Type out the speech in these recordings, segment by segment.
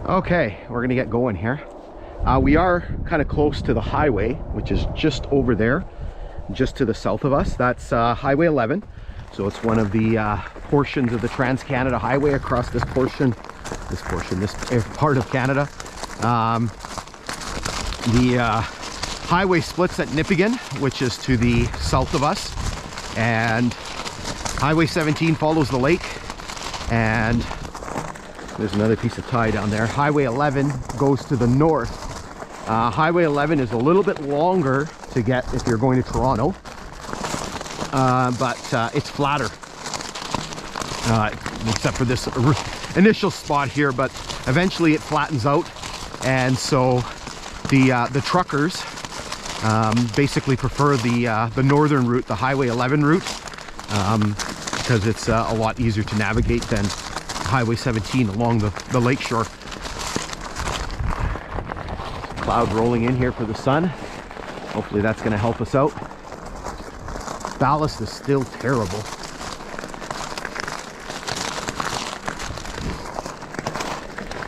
Okay, we're gonna get going here. We are kind of close to the highway, which is just over there, just to the south of us. That's Highway 11. So it's one of the portions of the Trans-Canada Highway across this part of Canada. The highway splits at Nipigon, which is to the south of us, and Highway 17 follows the lake, and there's another piece of tie down there. Highway 11 goes to the north. Highway 11 is a little bit longer to get if you're going to Toronto, but it's flatter, except for this initial spot here, but eventually it flattens out. And so the truckers basically prefer the northern route, the Highway 11 route, because it's a lot easier to navigate than Highway 17 along the lakeshore. Cloud rolling in here for the sun. Hopefully that's going to help us out. Ballast is still terrible.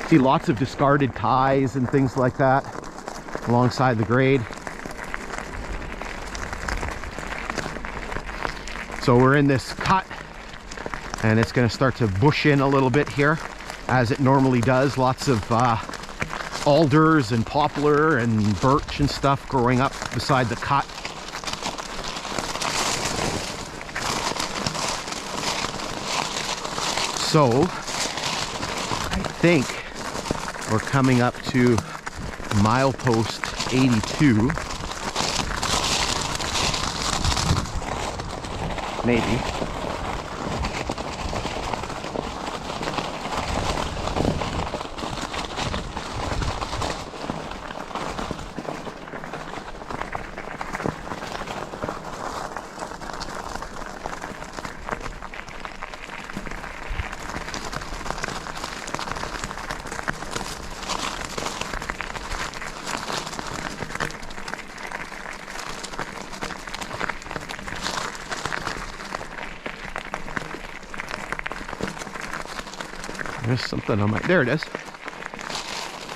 See lots of discarded ties and things like that alongside the grade. So we're in this cut, and it's going to start to bush in a little bit here, as it normally does. Lots of alders and poplar and birch and stuff growing up beside the cut. So I think we're coming up to milepost 82. Maybe. There's something on my, there it is.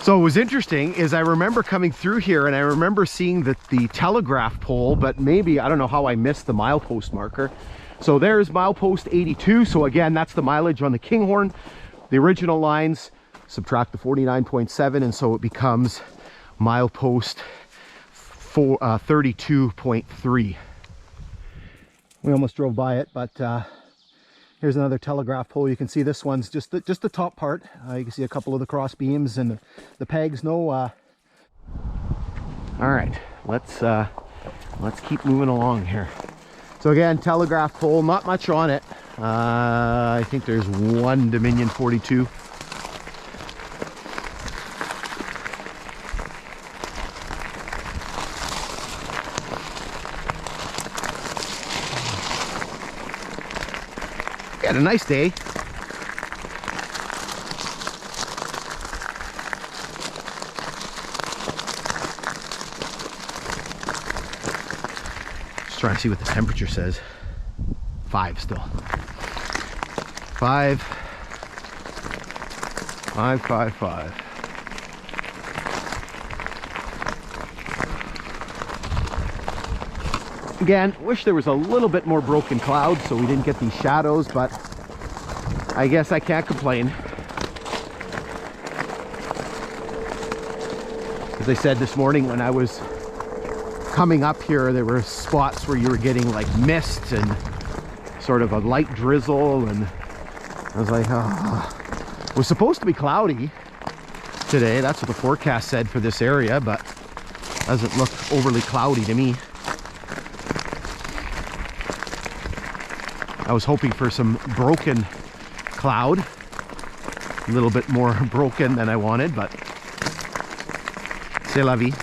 So what was interesting is I remember coming through here and I remember seeing the telegraph pole, but maybe, I don't know how I missed the milepost marker. So there's milepost 82. So again, that's the mileage on the Kinghorn. The original lines, subtract the 49.7, and so it becomes milepost 32.3. We almost drove by it, but here's another telegraph pole. You can see this one's just the top part. You can see a couple of the cross beams and the pegs. No. All right, let's keep moving along here. So again, telegraph pole, not much on it. I think there's one Dominion 42. Had a nice day. Just trying to see what the temperature says. 5 still. 5. Again, wish there was a little bit more broken cloud so we didn't get these shadows, but I guess I can't complain. As I said this morning when I was coming up here, there were spots where you were getting like mist and sort of a light drizzle, and I was like, oh. It was supposed to be cloudy today. That's what the forecast said for this area, but doesn't look overly cloudy to me. I was hoping for some broken cloud, a little bit more broken than I wanted, but c'est la vie.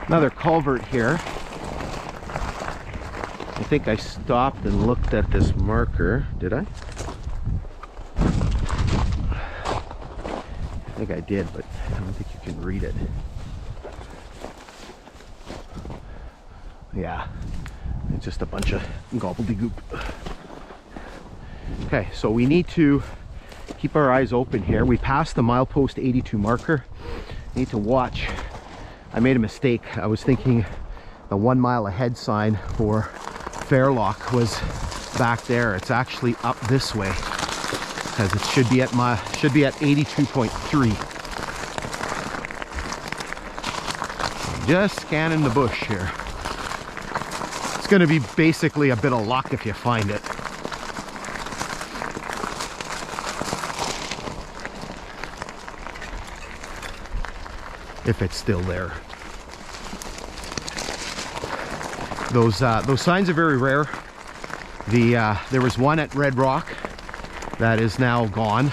Another culvert here. I think I stopped and looked at this marker. Did I? I think I did, but I don't think you can read it. Yeah, it's just a bunch of gobbledygook. Okay, so we need to keep our eyes open here. We passed the milepost 82 marker. Need to watch. I made a mistake. I was thinking the 1 mile ahead sign for Fairlock was back there. It's actually up this way because it should be at 82.3. Just scanning the bush here. It's going to be basically a bit of luck if you find it. If it's still there. Those signs are very rare. There was one at Red Rock that is now gone.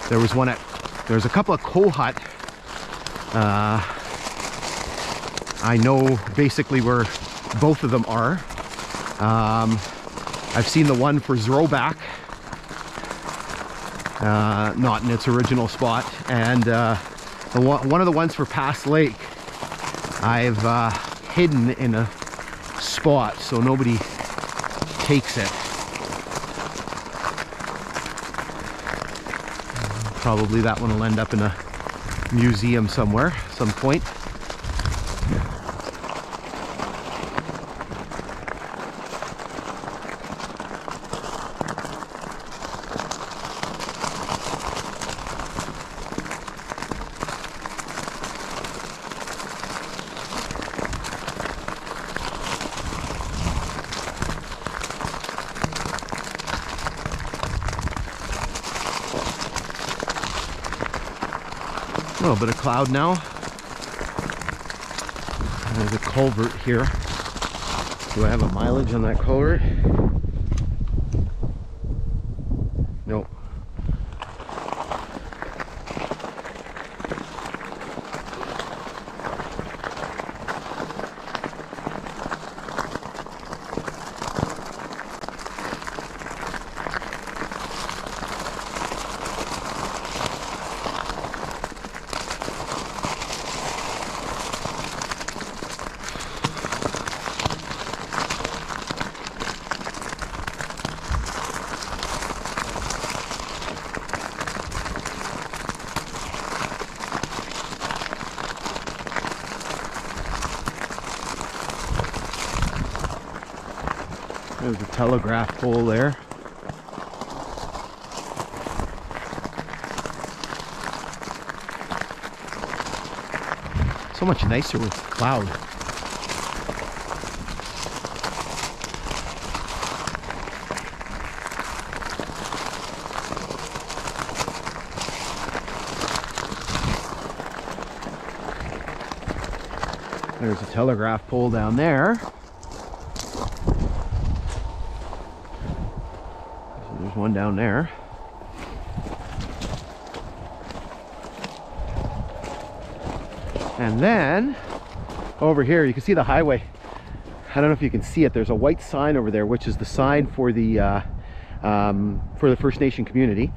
There's a couple at Kohut. I know basically where both of them are. I've seen the one for Zroback, not in its original spot, and one of the ones for Pass Lake I've hidden in a spot so nobody takes it. Probably that one will end up in a museum somewhere at some point. A little bit of cloud now. There's a culvert here. Do I have a mileage on that culvert? Nope. There's a telegraph pole there. So much nicer with cloud. There's a telegraph pole down there. There's one down there. And then over here you can see the highway. I don't know if you can see it. There's a white sign over there, which is the sign for the First Nation community,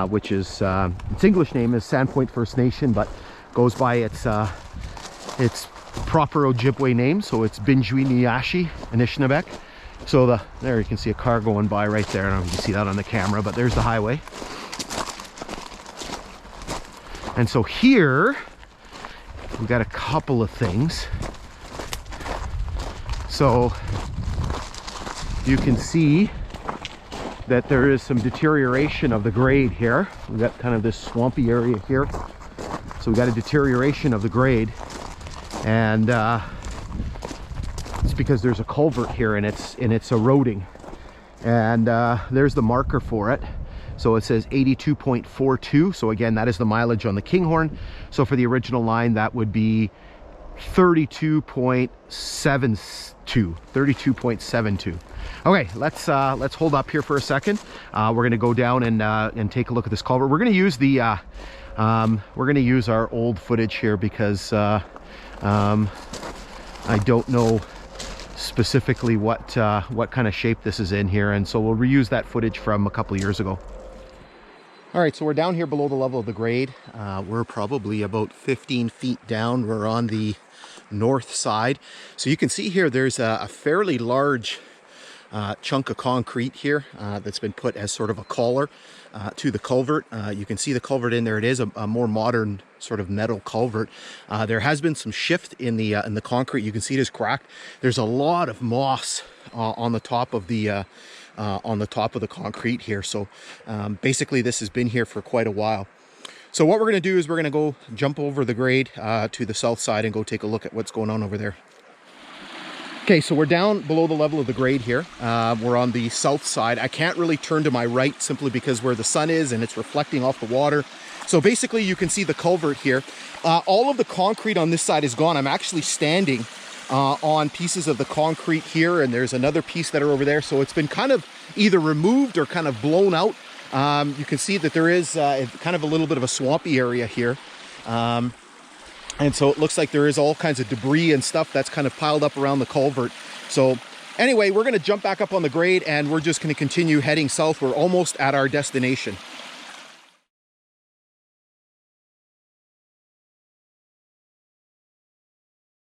which is its English name is Sandpoint First Nation, but goes by its proper Ojibwe name, so it's Bingwi Neyaashi Anishinaabek. So there you can see a car going by right there. I don't know if you can see that on the camera, but there's the highway. And so here we got a couple of things. So you can see that there is some deterioration of the grade here. We got kind of this swampy area here. So we got a deterioration of the grade, and it's because there's a culvert here and it's eroding. And there's the marker for it. So it says 82.42. So again, that is the mileage on the Kinghorn. So for the original line, that would be 32.72. 32.72. Okay, let's hold up here for a second. We're going to go down and take a look at this culvert. We're going to use the our old footage here because I don't know specifically what kind of shape this is in here, and so we'll reuse that footage from a couple of years ago. All right, so we're down here below the level of the grade. We're probably about 15 feet down. We're on the north side. So you can see here there's a fairly large chunk of concrete here that's been put as sort of a collar to the culvert. You can see the culvert in there. It is a more modern sort of metal culvert. There has been some shift in the concrete. You can see it is cracked. There's a lot of moss on the top of the concrete here. So basically this has been here for quite a while. So what we're going to do is we're going to go jump over the grade to the south side and go take a look at what's going on over there. Okay, so we're down below the level of the grade here. We're on the south side. I can't really turn to my right simply because where the sun is and it's reflecting off the water. So basically you can see the culvert here. All of the concrete on this side is gone. I'm actually standing on pieces of the concrete here, and there's another piece that are over there. So it's been kind of either removed or kind of blown out. You can see that there is kind of a little bit of a swampy area here. And so it looks like there is all kinds of debris and stuff that's kind of piled up around the culvert. So anyway, we're going to jump back up on the grade and we're just going to continue heading south. We're almost at our destination.